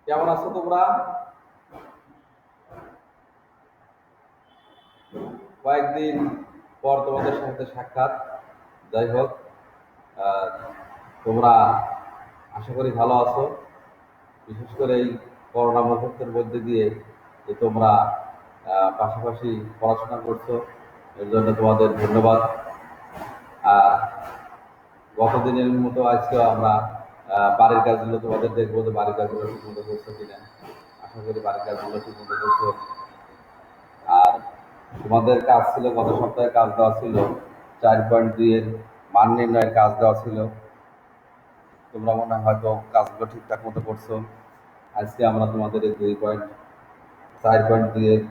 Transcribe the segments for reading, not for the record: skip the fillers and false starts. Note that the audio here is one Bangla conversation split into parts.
কেমন আছো তোমরা? কয়েকদিন পর তোমাদের সাথে সাক্ষাৎ। যাই হোক, তোমরা আশা করি ভালো আছো। বিশেষ করে এই করোনা মুহূর্তের মধ্যে দিয়ে যে তোমরা পাশাপাশি পড়াশোনা করছো, এর জন্য তোমাদের ধন্যবাদ। আর গতদিনের মতো আজকে আমরা বাড়ির কাজগুলো তোমাদের দেখবো যে বাড়ির কাজগুলো ঠিক মতো করছো কিনা। আশা করি বাড়ির কাজগুলো ঠিক মতো করছো। আর তোমাদের কাজ ছিল, গত সপ্তাহে কাজ দেওয়া ছিল 4.2 এর মান নির্ণয়ের কাজ দেওয়া ছিল। তোমরা মনে হয় হয়তো কাজগুলো ঠিকঠাক মতো করছো। আজকে আমরা তোমাদের এই 4.2 এর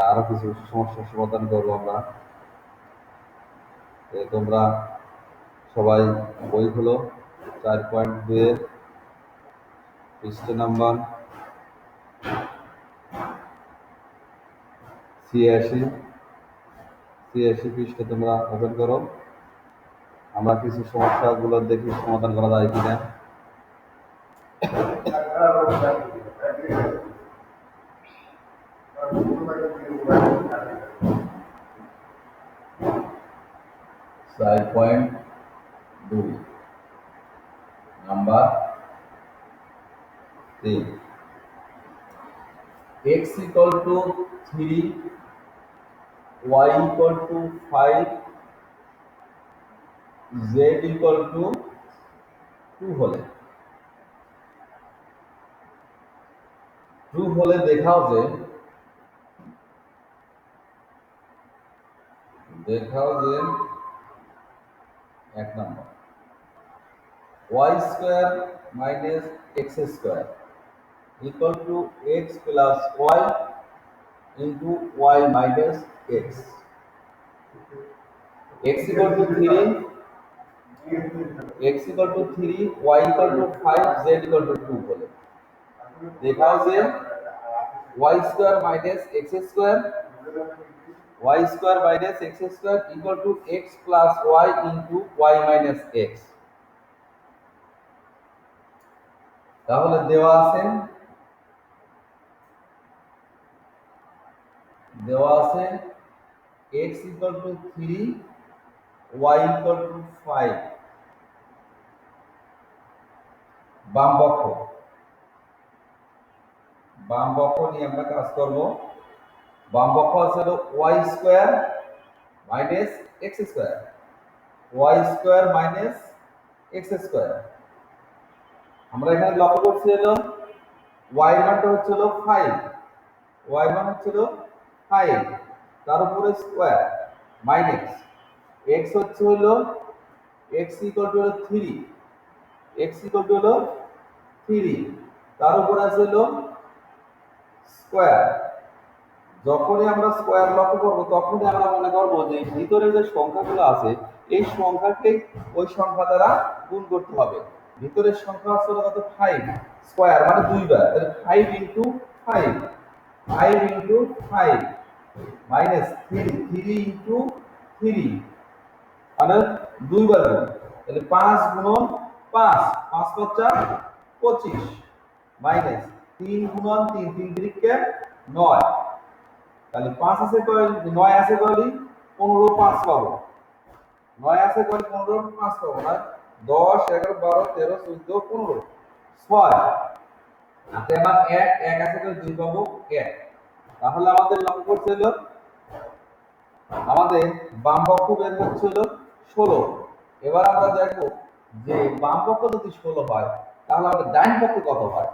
আরো কিছু সমস্যার সমাধান করবো আমরা। তোমরা সবাই বই হলো 4.2 এর পৃষ্ঠ নাম্বার 86 পৃষ্ঠে তোমরা ওপেন করো। আমরা কিছু সমস্যাগুলো দেখি সমাধান করা যায় কিনা। 4.2 number 3, x equal to 3, y equal to 5, z equal to 2 হলে দেখাও যে এক নম্বর y square minus x square equal to x plus y into y minus x. X equal to 3, y equal to 5, z equal to 2 হলে দেখাও যে y square minus x square equal to x plus y into y minus x. তাহলে দেওয়া আছে x equal to 3, y equal to 5। বাম পক্ষ নিয়ে আমরা কাজ করব। বাম পক্ষ আছে y square minus x square, আমরা এখানে লক্ষ্য করছি y এর মানটা হচ্ছে 5, তার উপরে স্কয়ার মাইনাস x হচ্ছে x ইকুয়াল টু 3, তার উপরে আছে স্কয়ার। যখনই আমরা স্কয়ার লক্ষ্য করব তখনই আমরা মনে করব যে ভিতরে যে সংখ্যাগুলো আছে এই সংখ্যাকে ওই সংখ্যা দ্বারা গুণ করতে হবে। ভিতরের সংখ্যা আছে কত 5, স্কয়ার মানে দুইবার, তাহলে 5 ইনটু 5 মাইনাস 3 ইনটু 3 মানে দুইবার গুণ, তাহলে 5 গুণন 5 5 5 25 মাইনাস 3 গুণন 3 3 9, তাহলে 5 আছে কয় 9 আছে কয়লি 15 5 পাবো, 9 আছে কয় 15 5 পাবো না 10 11 12 13 14 15 6 হাতে আমার 1 আছে কয় 2 পাবো 1। তাহলে আমাদের লক্ষ্য করতে হলো আমাদের বাম পক্ষ বের হচ্ছে 16। এবার আমরা দেখব যে বাম পক্ষ যদি 16 হয় তাহলে আমাদের ডান পক্ষ কত হয়।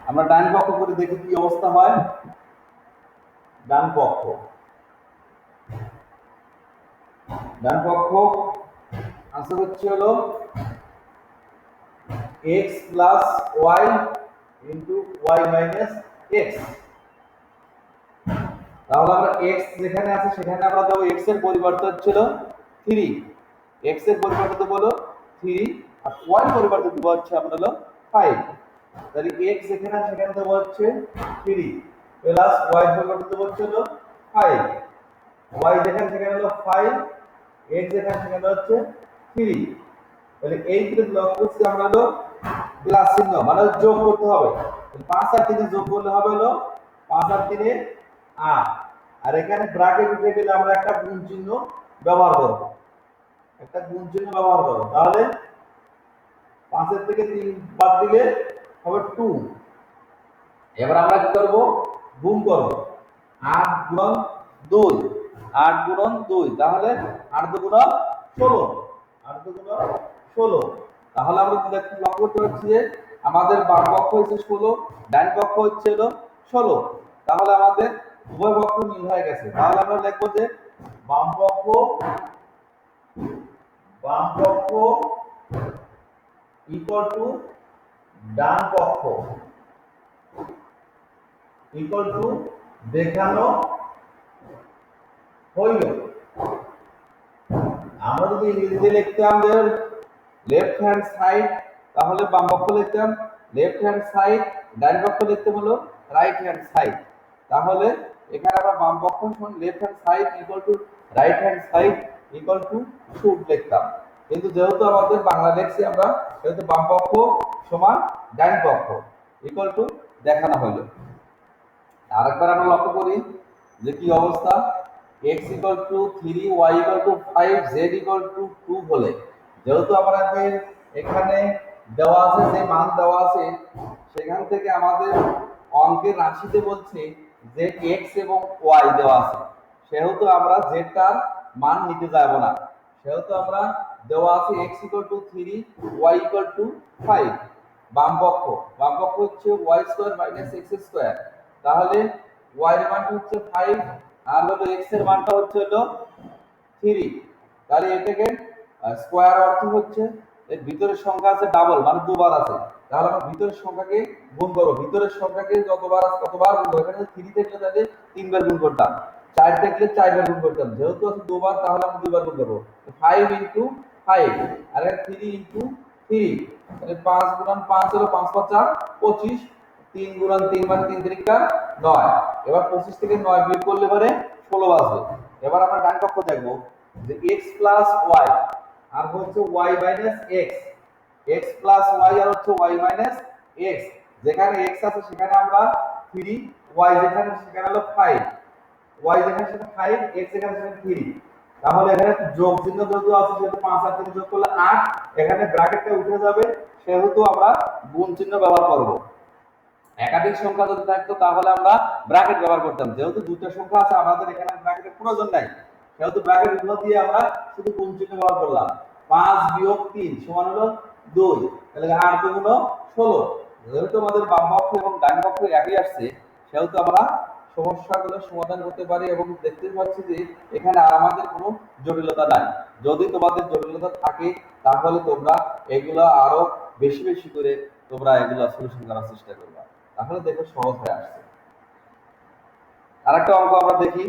আমরা ডান পক্ষ করে দেখি কি অবস্থা হয়। ডান পক্ষ আছে হচ্ছে x plus y into y minus x। তাহলে আমরা x যেখানে আছে সেখানে আমরা দেব x এর পরিবর্তে হচ্ছিল 3, x এর পরিবর্তে দেব 3 আর y পরিবর্তে দেব হচ্ছে আমরা 5। তাহলে x যেখানে আছে সেখানে দেব হচ্ছে 3, প্লাস ওয়াই সমান হচ্ছে হলো 5, ওয়াই যেখানে সেখানে হলো 5, এক্স যেখানে সেখানে হচ্ছে 3। তাহলে এই দুটো লক করছি আমরা হলো প্লাস চিহ্ন মানে যোগ করতে হবে। 5 আর 3 যোগ করলে হবে হলো 5 আর 3 8, আর এখানে ব্র্যাকেট উঠে গেলে আমরা একটা গুণ চিহ্ন ব্যবহার করব, একটা গুণ চিহ্ন ব্যবহার করব। তাহলে 5 এর থেকে 3 বাদ দিলে হবে 2। এবার আমরা কি করব, গুণ করব। 8 গুণন 2, 8 গুণন 2, তাহলে 8 দুগুণ 16, 8 দুগুণ 16। তাহলে আমরা কি লক্ষ্য করতে পারছি যে আমাদের বাম পক্ষ হচ্ছে 16, ডান পক্ষ হচ্ছে হলো 16। তাহলে আমাদের উভয় পক্ষ মিল হয়ে গেছে। তাহলে আমরা লিখবো যে বাম পক্ষ ইকুয়াল টু ডান পক্ষ ইকুয়াল টু দেখানো হইল। আমরা যদি ইংরেজিতে লিখতাম যে লেফট হ্যান্ড সাইড, তাহলে বাম পক্ষ লিখতাম লেফট হ্যান্ড সাইড, ডান পক্ষ লিখতে হলো রাইট হ্যান্ড সাইড। তাহলে এখানে আমরা বাম পক্ষ সমান left hand side equal to right hand side equal to should লিখতাম। কিন্তু যেহেতু আমাদের বাংলা লেখছি আমরা, সেহেতু বাম পক্ষ সমান ডান পক্ষ ইকুয়াল টু দেখানো হলো। আরেকবার আমরা লক্ষ্য করি যে কি অবস্থা, x equal to 3, y equal to 5, z equal to 2 হলে, যেহেতু আমাদের এখানে দেওয়া আছে যে মান দেওয়া আছে, সেখান থেকে আমাদের অঙ্কের রাশিতে বলছে যে x এবং y দেওয়া আছে, সেহেতু আমরা z টার মান নিতে যাব না। সেহেতু আমরা দেওয়া আছে x equal to 3, y equal to 5, বাম পক্ষ হচ্ছে y square minus x square. তাহলে y এর মানটা হচ্ছে 5 আর হলো x এর মানটা হচ্ছে হলো 3। তাহলে এটাকে স্কয়ার অর্থ হচ্ছে এর ভিতরের সংখ্যা আছে ডাবল মানে দুবার আছে। তাহলে আমরা ভিতরের সংখ্যাকে গুণ করব, ভিতরের সংখ্যাকে যতবার আছে ততবার গুণ করব। এখানে 3 থাকলে তাহলে 3 বার গুণ করতাম, 4 থাকলে 4 বার গুণ করতাম, যেহেতু আছে দুবার তাহলে আমরা দুইবার গুণ করব। 5 ইনটু 5 আর 3 ইনটু 3, তাহলে 5 গুণন 5 হলো 5 5 25, 3 গুণন 3 মানে 3 3 9। এবার 25 থেকে 9 বিয়োগ করলে পরে 16 আসবে। এবার আমরা ডান পক্ষ দেখব যে x প্লাস y আর হচ্ছে y minus x, x plus y আর হচ্ছে y মাইনাস x। যেখানে x আছে সেখানে আমরা 3, y যেখানে সেখানে হলো 5, y যেখানে সেখানে 5, x যেখানে সেখানে 3। তাহলে এখানে যোগ চিহ্ন যেহেতু আছে সেহেতু 5 আর 3 যোগ করলে 8, এখানে ব্র্যাকেটটা উঠে যাবে, সেহেতু আমরা গুণ চিহ্ন ব্যবহার করব। একাধিক সংখ্যা যদি থাকতো তাহলে আমরা ব্র্যাকেট ব্যবহার করতাম, যেহেতু দুটো সংখ্যা আছে আমাদের এখানে ব্র্যাকেটের প্রয়োজন নাই, সেহেতু ব্র্যাকেট গুলো দিয়ে আমরা শুধু গুণ চিহ্ন ব্যবহার করলাম। 5 বিয়োগ 3 সমান হলো 2, তাহলে 8 দুগুণ 16। যেহেতু আমাদের বাম পক্ষ এবং ডান পক্ষ একই আসছে, সেহেতু আমরা সমস্যাগুলো সমাধান করতে পারি এবং দেখতে পাচ্ছি যে এখানে আর আমাদের কোনো জটিলতা নাই। যদি তোমাদের জটিলতা থাকে তাহলে তোমরা এগুলো আরো বেশি বেশি করে তোমরা এগুলো সলিউশন করার চেষ্টা করবে, তাহলে দেখো সহজ হয়ে আসছে। আরেকটা অঙ্ক আমরা দেখি।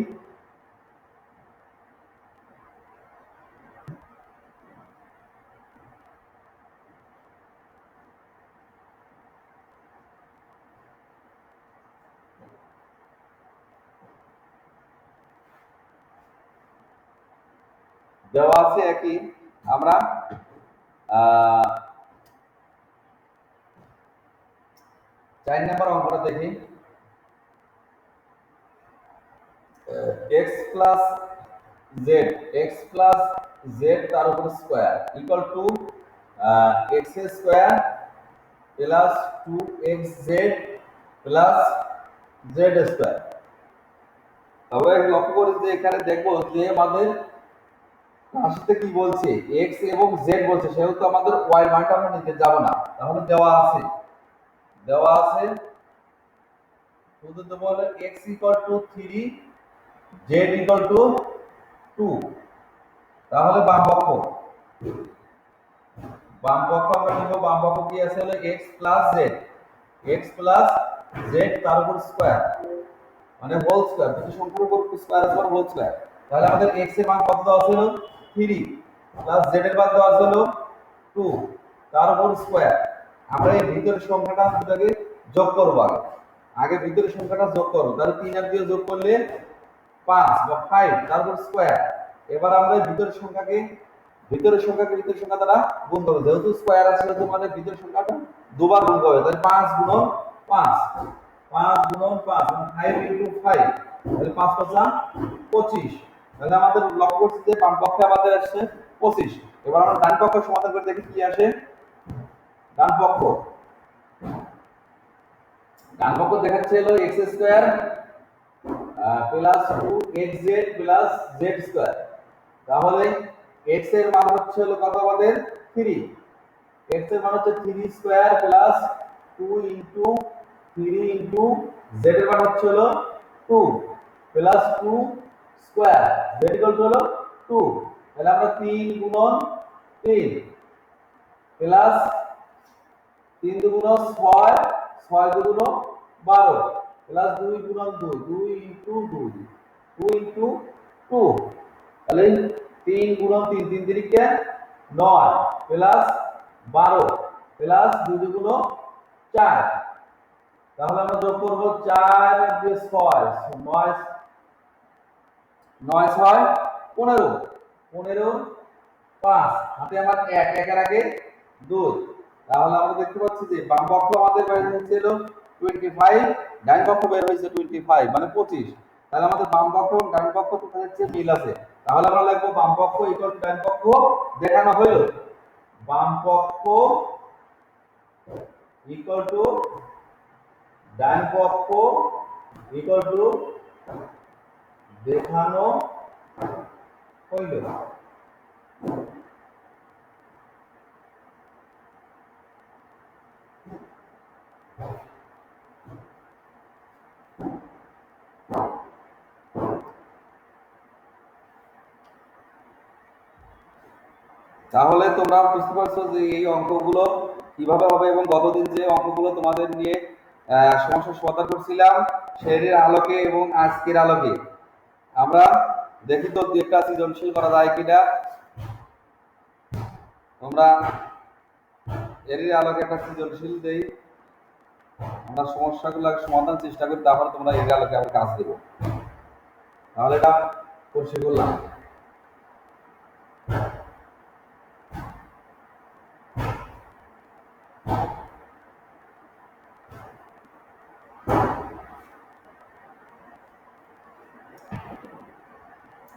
দেওয়া আছে একই, আমরা 4 নম্বর অঙ্কটা দেখি। x প্লাস z তার উপর square equal to x square plus 2xz plus z square. আমরা লক্ষ্য করি যে এখানে দেখবো যে আমাদের রাশিতে কি বলছে, x এবং z বলছে, সেহেতু আমাদের y মানটা আমরা নিতে যাব না। তাহলে দেওয়া আছে শুধু তো বলে x equal to 3, z equal to 2। তাহলে বাম পক্ষ আমরা নিব, বাম পক্ষ কি আছে হলো x প্লাস z তার উপর স্কয়ার মানে হোল স্কয়ার, দুটো সংখ্যার উপর স্কয়ার উপর হোল স্কয়ার। তাহলে আমাদের x এর মান কত দেওয়া ছিল 3 প্লাস z এর মান দেওয়া ছিল 2 তার উপর স্কয়ার। আমরা এই ভিতরের সংখ্যাটা দুটাকে যোগ করব আগে, আগে ভিতরের সংখ্যাটা যোগ করো, তাহলে 3 আর 2 যোগ করলে 5 বা 5, তারপর স্কয়ার। এবার আমরা ভিতরের সংখ্যাকে ভিতরের সংখ্যা দ্বারা গুণ করব, যেহেতু স্কয়ার আছে মানে ভিতরের সংখ্যাটা দুবার গুণ করবে, তাহলে 5 গুণন 5, 5 গুণন 5 মানে 5 ইনটু 5, তাহলে 5 5 25। তাহলে আমাদের লক্ষ্য করছি যে বাম পক্ষে আমাদের আসছে 25। এবার আমরা ডান পক্ষ সমাধান করে দেখি কি আসে। ডান পক্ষ দেখাচ্ছে হলো x square plus 2xz plus z square. তাহলে x এর মান হচ্ছে হলো কত আমাদের 3, x এর মান হচ্ছে 3 square plus 2 into 3 into z এর মান হচ্ছে হলো 2 plus 2 square, z equal to হলো 2। তাহলে আমরা 3 গুণন 3 প্লাস 3 দুগুণ 6, 6 দুগুণ 12 প্লাস 2 গুণন 2, 2 ইনটু 2, 2 ইনটু 2। তাহলে 3 গুণন 3, 3 তিরিকে 9 প্লাস 12 প্লাস 2 দুগুণ 4। তাহলে আমরা যোগ করব 4 দিয়ে 6, 9 9 6 15, 15 5, হাতে আমার 1, 1 এর আগে 2। তাহলে আমরা দেখতে পাচ্ছি যে বাম পক্ষ আমাদের বের হয়েছিল 25, ডান পক্ষ বের হয়েছে 25 মানে 25। তাহলে আমাদের বাম পক্ষ এবং ডান পক্ষ কোথায় হচ্ছে মিল আছে। তাহলে আমরা লিখব বাম পক্ষ ইকুয়াল টু ডান পক্ষ দেখানো হলো, বাম পক্ষ ইকুয়াল টু ডান পক্ষ ইকুয়াল টু দেখানো হইল। তাহলে তোমরা বুঝতে পারছো যে এই অঙ্কগুলো কিভাবে হবে এবং গতদিন যে অঙ্কগুলো তোমাদের নিয়ে সমস্যার সমাধান করছিলাম সের আলোকে এবং আজকের আলোকে আমরা দেখি তো একটা সৃজনশীল করা যায় কিনা। তোমরা এর আলোকে একটা সৃজনশীল দেই, আমরা সমস্যাগুলো সমাধান চেষ্টা করি, তারপরে তোমরা এর আলোকে আবার কাজ দেবো। তাহলে এটা করছি বললাম।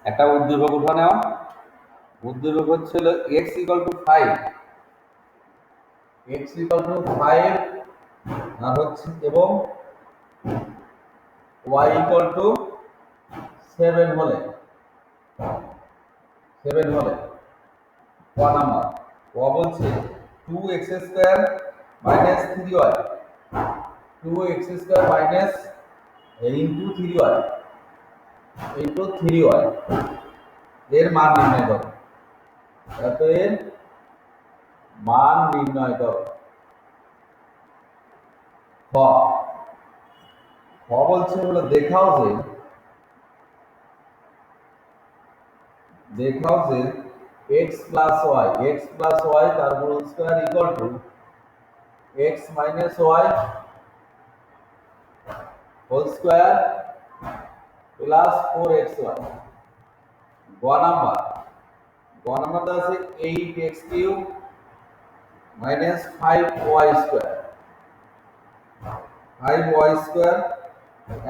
একটা উদ্দীপক উঠা নেওয়া, উদ্দীপক হচ্ছিল x equal to 5, x equal to 5 আর হচ্ছে এবং y ইকুয়াল টু 7 হলে 7 হলে ক নাম্বার ও বলছে 2x square minus 3y, 2x square minus into 3y into 3y এর মান নির্ণয় করো। এত এর মান নির্ণয় করো। খ বলছে হলো দেখাও যে x প্লাস y তার whole square equal to x minus y whole square plus 4xy। গ নাম্বারটা আছে 8x cube minus 5y square, 5y square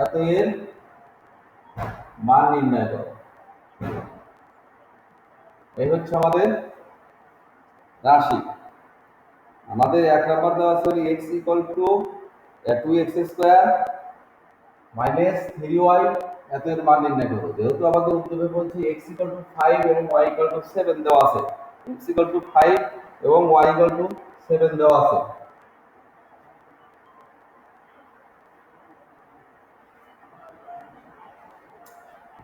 এত এর মান নির্ণয় করো। এই হচ্ছে আমাদের রাশি। আমাদের এক নাম্বার দেওয়া আছে x equal two 2x square minus 3y এত এর মান নির্ণয় করো। যেহেতু আমাদের উত্তরে বলছি x ইকুয়াল টু 5 এবং y ইকুয়াল টু 7 দেওয়া আছে, x ইকুয়াল টু 5 এবং y ইকুয়াল টু 7 দেওয়া আছে।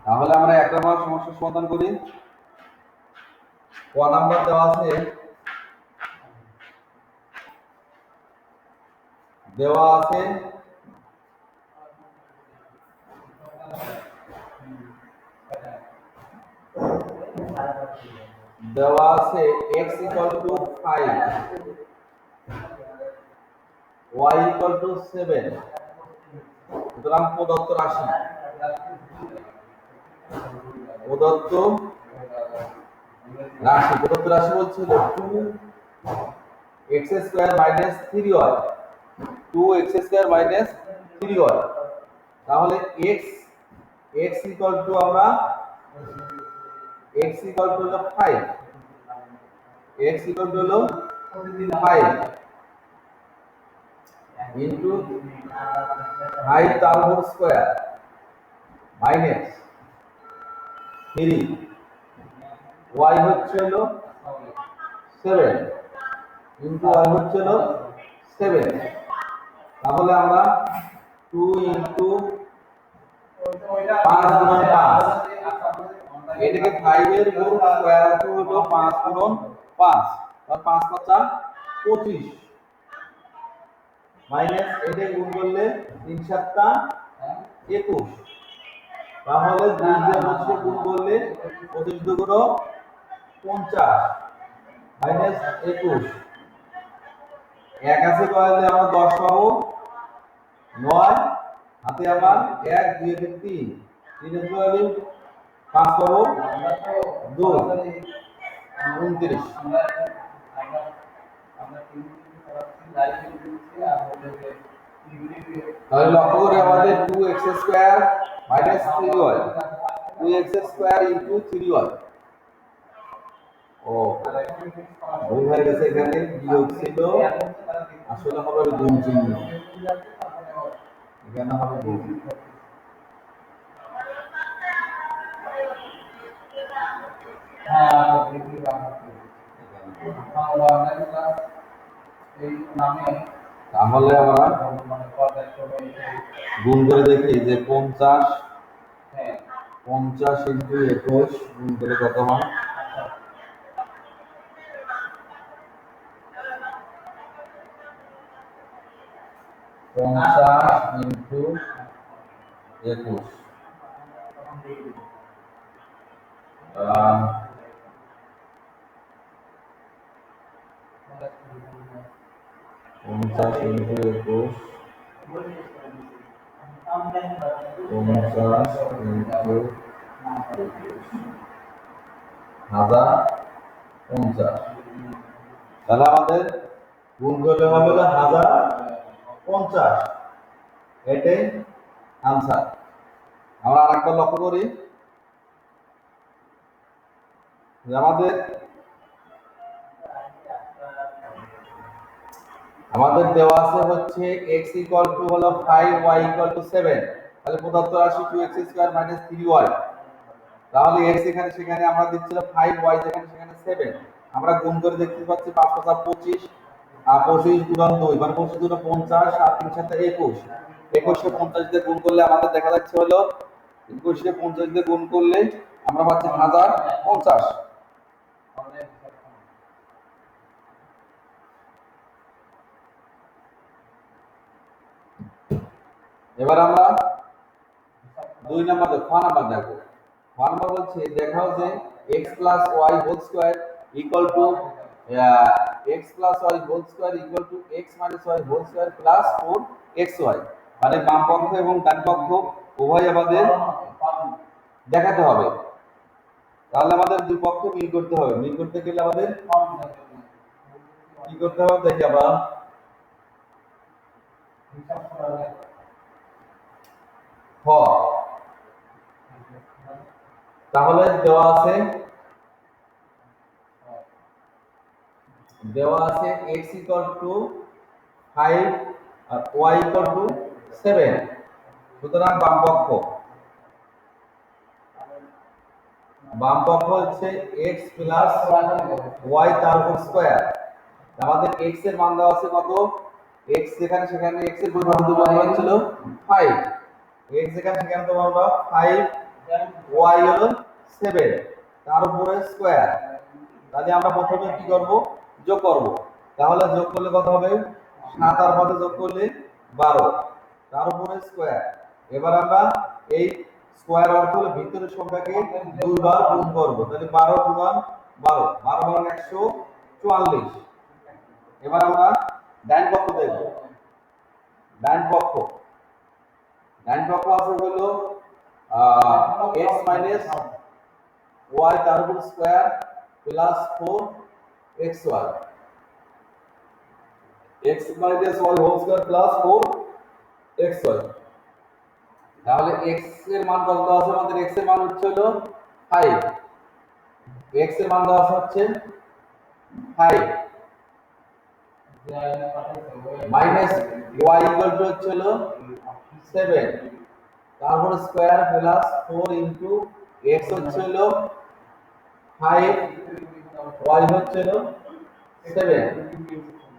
তাহলে আমরা এক নাম্বার সমস্যার সমাধান করি। ক নাম্বার দেওয়া আছে x equal to 5 y equal to 7 সুতরাং প্রদত্ত রাশি প্রদত্ত রাশি বলছিল 2x² minus 3y 2x² minus 3y। তাহলে x ইকুয়াল টু আমরা x ইকুয়াল টু হলো 5 x ইকুয়াল টু হলো 5 ইনটু 5 তার হোল স্কয়ার মাইনাস 3 y হচ্ছে হলো 7 ইনটু y হচ্ছে হলো 7। তাহলে আমরা 2 ইনটু 5 গুণন 5 এটাকে 5 এর গুণ স্কয়ার হলো 5 গুণন 5 আর 5 5 25 মাইনাস এটা গুণ করলে 3 7 21। তাহলে 2 দিয়ে 25 গুণ করলে 25 দুগুণ 50 মাইনাস 21 এক আছে কয়লে আমরা 10 পাবো 9 হাতে আমার 1 2 এর 3 3 এর কয়লে 5 পাবো 2 29। তাহলে লক্ষ্য করে আমাদের 2x² minus 3y 2x² into 3y। ও ভুল হয়ে গেছে, এখানে বিয়োগ ছিল, আসলে হবে গুণ চিহ্ন, এখানে হবে গুণ। তাহলে আমরা গুণ করে দেখি যে 50 ইনটু 21 গুণ করে কত হয়। 50 ইনটু 21 50 ইনটু 21 50 ইনটু 1050। তাহলে আমাদের গুণ করলে হবে 1050, এটাই আনসার। আমরা আরেকবার লক্ষ্য করি যে আমাদের দেওয়া আছে হচ্ছে x ইকুয়াল টু হলো 5 y ইকুয়াল টু 7। তাহলে প্রদত্ত রাশি 2x² মাইনাস 3y। তাহলে x এখানে সেখানে আমরা দিচ্ছিল 5, y যেখানে সেখানে 7। আমরা গুণ করে দেখতে পাচ্ছি 5 5 25 আর 25 গুণন 2 মানে 25 গুণ 50 আর 3 7 21। 21 কে 50 দিয়ে গুণ করলে আমাদের দেখা যাচ্ছে হলো 21 কে 50 দিয়ে গুণ করলে আমরা পাচ্ছি 1050। এবার আমরা 2 নাম্বার দেখো, 4 নাম্বার দেখো। 4 নাম্বার বলছে দেখাও যে x plus y whole square equal to x plus y whole square equal to x minus y whole square plus 4xy। মানে বাম পক্ষ এবং ডান পক্ষ উভয় আমাদের দেখাতে হবে। তাহলে আমাদের দুই পক্ষ মিল করতে হবে। মিল করতে গেলে আমাদের কি করতে হবে দেখি আমরা। তাহলে দেওয়া আছে x ইকুয়াল টু 5 আর y ইকুয়াল টু 7। সুতরাং বাম পক্ষ হচ্ছে x প্লাস y তার উপর স্কয়ার। আমাদের x এর মান দেওয়া আছে কত, x যেখানে সেখানে x এর পরিমাণ দেওয়া ছিল 5, x যেখানে সেখানে দেওয়া হলো 5, y হলো 7 তার উপরে স্কয়ার। তাহলে আমরা প্রথমে কি করব, যোগ করব। তাহলে যোগ করলে কত হবে, 7 আর 5 যোগ করলে 12 তার উপরে স্কয়ার। এবার আমরা এই স্কয়ার অর্থ হলো ভিতরের সংখ্যাকে দুইবার গুণ করব। তাহলে 12 গুণন 12, 12 12 144। এবার আমরা ডান পক্ষ দেখব। ডান ডান পক্ষ আছে হলো x মাইনাস y তার উপর square plus 4xy x minus y whole square plus 4xy। তাহলে x এর মান কত দেওয়া আছে আমাদের? x এর মান হচ্ছে হলো 5, x এর মান দেওয়া হচ্ছে 5 মাইনাস y ইকুয়াল টু হচ্ছে হলো 7, তারপর স্কয়ার প্লাস 4 ইনটু x হচ্ছে হলো 5, y হচ্ছে হলো 7।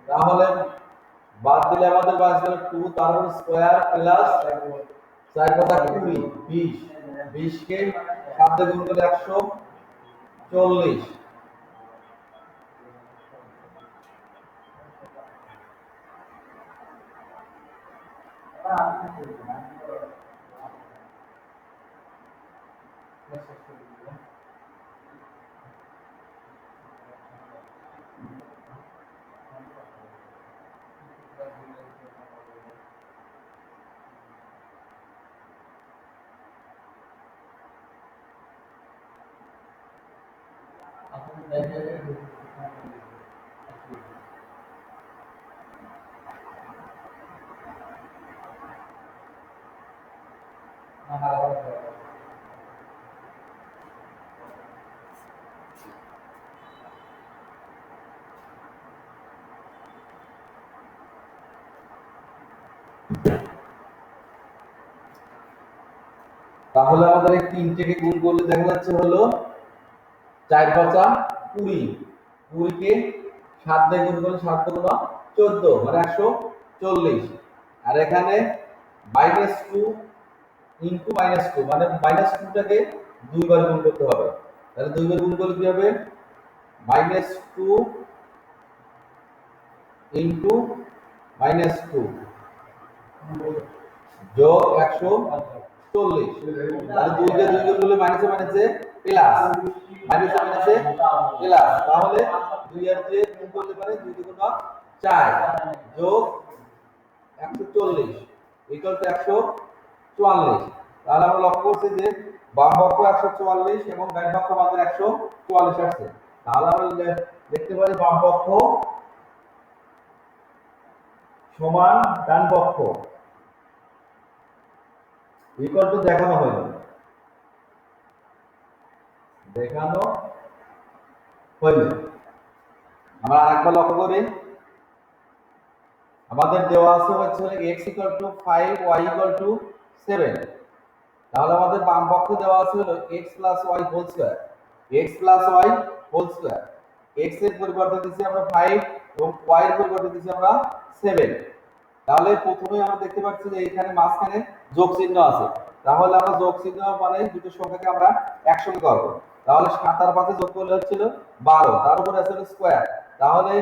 তাহলে বাদ দিলে আমাদের বাঁচবে 2, তারপর স্কয়ার প্লাস 4 কথা 20, 20 কে 7 দিয়ে গুণ করলে 140। তাহলে আমাদের এই 3 থেকে গুণ করলে দেখা যাচ্ছে হলো 4 5 20, 20 কে 7 দিয়ে গুণ করলে 7 গুণ 14 মানে 140। আর এখানে -2 ইনটু -2 মানে -2 টাকে দুইবার গুণ করতে হবে। তাহলে দুইবার গুণ করলে কি হবে? -2 ইনটু -2 যোগ 140। তাহলে 2 দিয়ে 2 গুণ করলে মাইনাসে মাইনাসে প্লাস, মাইনাসে মাইনাসে প্লাস। তাহলে 2 আর 2 গুণ করতে পারে 2 দ্বিগুণ 4 যোগ 140 ইকুয়াল টু 144। তাহলে আমরা লক্ষ্য করছি যে বাম পক্ষ 144 এবং ডান পক্ষ আমাদের 144 আসছে। তাহলে আমরা দেখতে পারি বাম পক্ষ সমান ডান পক্ষ ইকুয়াল টু দেখানো হলো, দেখানো হইল। আমরা আরেকবার লক্ষ্য করি, আমাদের দেওয়া আছে হচ্ছে x equal to 5, y equal to 7। তাহলে আমাদের বাম পক্ষে দেওয়া আছে হলো x plus y whole square, x plus y whole square. x এর পরিবর্তে দিছি আমরা 5 এবং y এর পরিবর্তে দিছি আমরা 7। তাহলে প্রথমেই আমরা দেখতে পাচ্ছি যে এখানে মাঝখানে যোগ চিহ্ন আছে। তাহলে আমরা যোগ চিহ্ন মানে দুটো সংখ্যাকে আমরা একসঙ্গে করব। তাহলে 7 আর 5 যোগ করলে হচ্ছিল 12, তার উপরে আছে স্কয়ার। তাহলে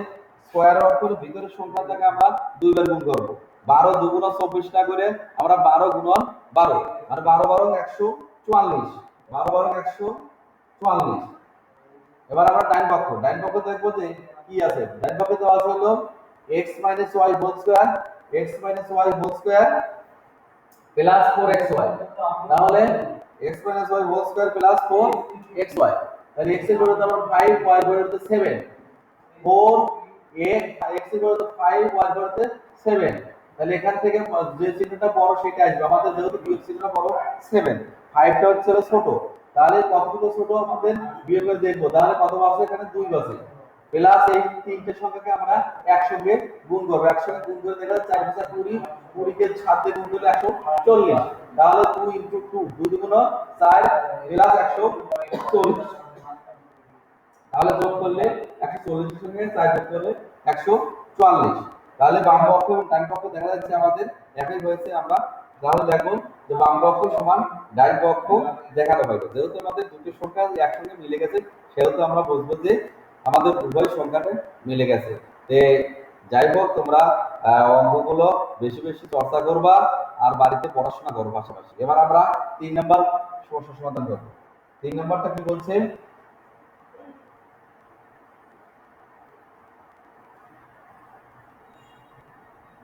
স্কয়ারের অর্থ হলো ভিতরের সংখ্যাটাকে আমরা দুইবার গুণ করব। 12 দুগুণ 24 না করে আমরা 12 গুণন 12 মানে 12 12 144, 12 12 144। এবার আমরা ডান পক্ষ দেখবো যে কি আছে। ডান পক্ষে দেওয়া আছে হলো x y whole square, x y whole square plus 4xy। তাহলে x y whole square plus 4xy। তাহলে x এর পরিবর্তে আমরা 5, y এর পরিবর্তে 7, 4 x এর পরিবর্তে 5, y এর পরিবর্তে 7। তাহলে এখান থেকে যে চিহ্নটা বড় সেটা আসবে। আমাদের যেহেতু বিয়োগ চিহ্নটা বড় 7, 5 টা হচ্ছে ছোট। তাহলে কতটুকু ছোট আমাদের বিয়োগ করে দেখবো। তাহলে কত আছে? এখানে 2 আছে। প্লাস এই তিনটে সংখ্যাকে আমরা একসঙ্গে গুণ করব। একসঙ্গে গুণ করে দেখা যাচ্ছে 4 5 20, 20 কে 7 দিয়ে গুণ করলে 140। তাহলে 2 ইনটু 2, 2 দুগুণ 4 প্লাস 140। তাহলে যোগ করলে 140 এর সঙ্গে 4 যোগ করলে 144। তাহলে বাম পক্ষ এবং ডান পক্ষ দেখা যাচ্ছে আমাদের একই হয়েছে। আমরা তাহলে দেখুন যে বাম পক্ষ সমান ডান পক্ষ দেখানো হলো। যেহেতু আমাদের দুটো সংখ্যা একসঙ্গে মিলে গেছে সেহেতু আমরা বুঝবো যে আমাদের উভয় সংখ্যাটা মিলে গেছে। তে যাই হোক, তোমরা অঙ্কগুলো বেশি বেশি চর্চা করবা আর বাড়িতে পড়াশোনা করবো পাশাপাশি। এবার আমরা 3 নম্বর সমস্যা সমাধান করব। 3 নম্বরটা কি বলছে?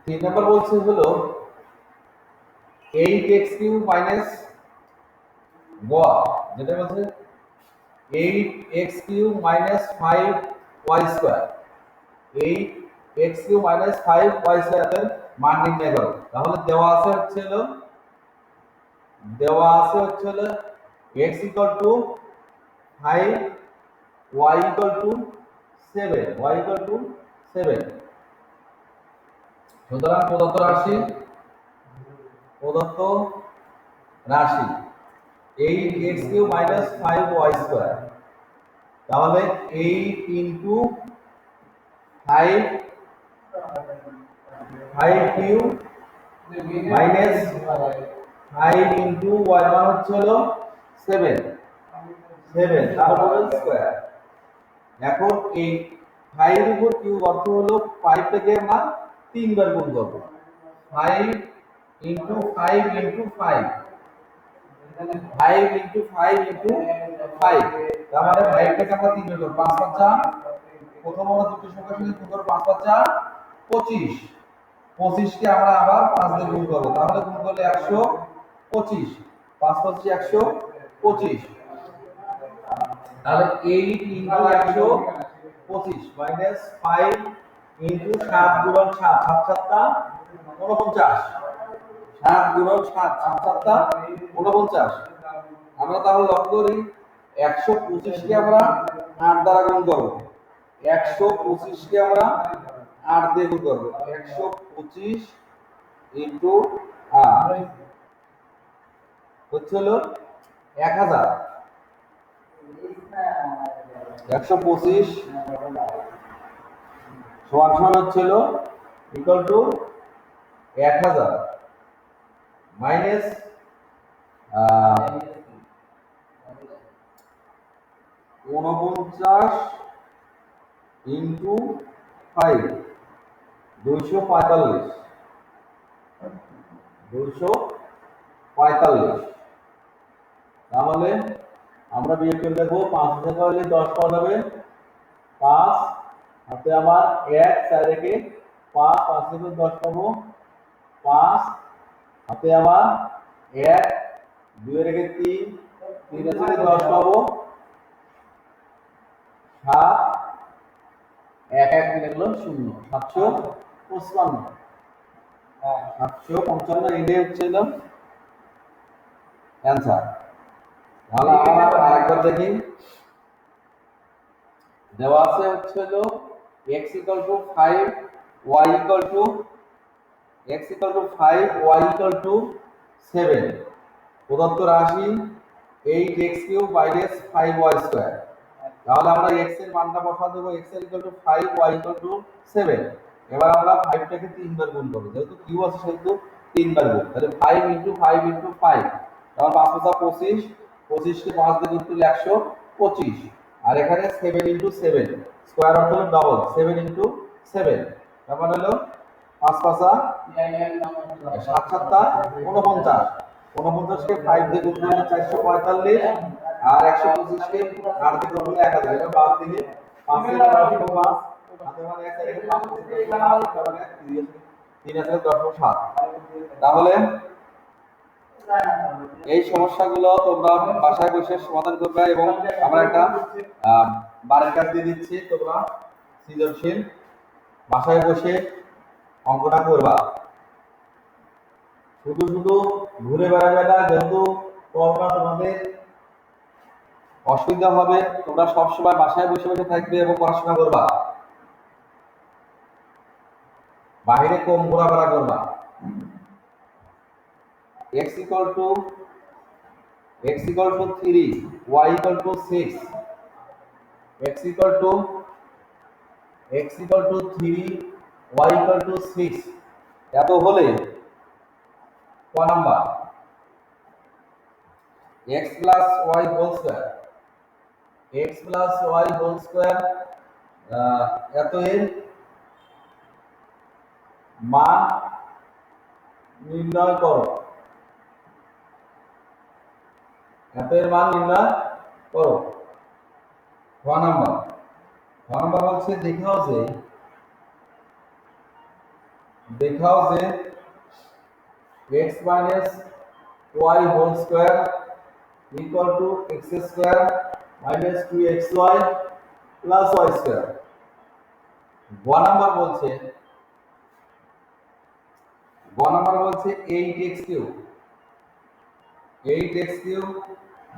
3 নম্বর বলছে হলো 8x³ মাইনাস গোয়া যেটা বলছে 8x³ minus 5y², 8x³ minus 5y² এর মান নির্ণয় করো। তাহলে দেওয়া আছে হলো x equal to 5, y equal to 7, সুতরাং প্রদত্ত রাশি 8x³ মাইনাস 5y², তাহলে 8 ইন্টু 5 মাইনাস 5 ইন্টু y মান হচ্ছে হলো 7, তারপরে স্কয়ার। এখন এই 5 এর উপর কিউব অর্থ হলো 5 থেকে আমরা 3 বার গুণ করব। 5 ইন্টু 5 ইন্টু 5, 5 ইন্টু 5 ইন্টু 5, তার মানে 5 থেকে আমরা 3 বার করব। 5 5 প্রথম আমরা দুটো সংখ্যার সাথে গুণ করব। 5 5 25, 25 কে আমরা আবার 5 দিয়ে গুণ করব। তাহলে গুণ করলে 125, 5 25 125, তাহলে 8 ইনটু 125 মাইনাস 5 ইনটু 7 গুণন 7, 7 7টা 49, 7 গুণন 7, 7 7টা 49। আমরা তাহলে লক্ষ্য করি 125 কে আমরা 8 দ্বারা গুণ করব। 125 কে আমরা 8 দিয়ে গুণ করব। 125 ইনটু 8 হচ্ছে হলো 1000। 125 সমান সমান হচ্ছিল ইকুয়াল টু 1000 মাইনাস 49 ইন্টু 5, 245, তাহলে আমরা বিয়োগ করে দেখবো। 5 থেকে হলে 10 পাওয়া যাবে, 5 হাতে আমার 1 4 রেখে 5, 5 থেকে 10 পাবো, 5 হাতে আমার 1 2 রেখে 3, 3 থেকে 10 পাবো, 7 1 1 লিখলো 0, 755, 755 এটাই হচ্ছে অ্যান্সার। তাহলে আমরা আরেকবার দেখি। দেওয়া আছে হচ্ছে হলো x equal to 5, y equal to 7, প্রদত্ত রাশি 8x³ মাইনাস 5y²। তাহলে আমরা x এর মানটা বসা দেব। x equal to 5, y equal to 7। এবার আমরা 5 টাকে 3 বার গুণ করব, যেহেতু q আছে সেহেতু 3 বার গুণ। তাহলে 5 ইনটু 5 ইনটু 5, তাহলে 5 5 25, 25 কে 5 দিয়ে গুণ করলে 125, আর এখানে 7 ইনটু 7 স্কয়ার অর্থ হলো ডাবল, 7 ইনটু 7, তার মানে হলো 5 5 7 7 49, 49 কে 5 দিয়ে গুণ করলে 445, আর 125 কে 8 দিয়ে গুণ করলে 1000। এটা বাদ দিলে 5 এর 5 হাতে মানে 1 এর 5 তাহলে 3007। তাহলে এই সমস্যাগুলো তোমরা বাসায় বসে সমাধান করবে, এবং আমরা একটা বারের কাজ দিয়ে দিচ্ছি, তোমরা সৃজনশীল বাসায় বসে অঙ্কটা করবা। শুধু শুধু ঘুরে বেড়াবে না, যেহেতু তোমরা তোমাদের অসুবিধা হবে, তোমরা সবসময় বাসায় বসে বসে থাকবে এবং পড়াশোনা করবা, বাইরে কম ঘোরাফেরা করবা। x equal to 3, y equal to 6, x equal to 3, y equal to 6, এত হলে ক number? x plus y whole square, x plus y whole square, এত এর মান নির্ণয় করো। এত এর মান নির্ণয় করো। ক নাম্বার বলছে দেখাও যে x minus y whole square equal to x square minus 2xy plus y square। গ নাম্বার বলছে 8x cube 8x cube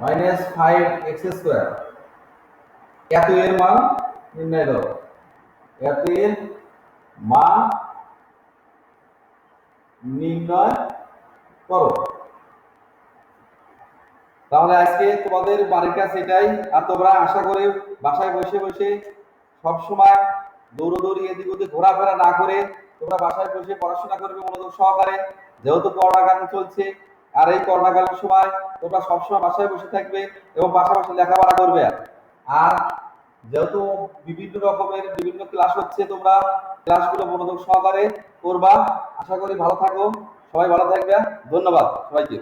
minus 5x square। এত এর মান নির্ণয় করো। এত এর মান নির্ণয় করো। তাহলে আজকে তোমাদের বাড়ির কাছে এটাই। আর তোমরা আশা করি বাসায় বসে বসে সব সময় দৌড়দৌড়ি এদিক ওদিক ঘোরাফেরা না করে তোমরা বাসায় বসে পড়াশোনা করবে মনোযোগ সহকারে, যেহেতু করোনাকালীন চলছে। আর এই করোনাকালীন সময় তোমরা সবসময় বাসায় বসে থাকবে এবং পাশাপাশি লেখাপড়া করবে। আর যেহেতু বিভিন্ন রকমের বিভিন্ন ক্লাস হচ্ছে, তোমরা ক্লাসগুলো মনোযোগ সহকারে করবা। আশা করি ভালো থাকো, সবাই ভালো থাকবে। ধন্যবাদ সবাইকে।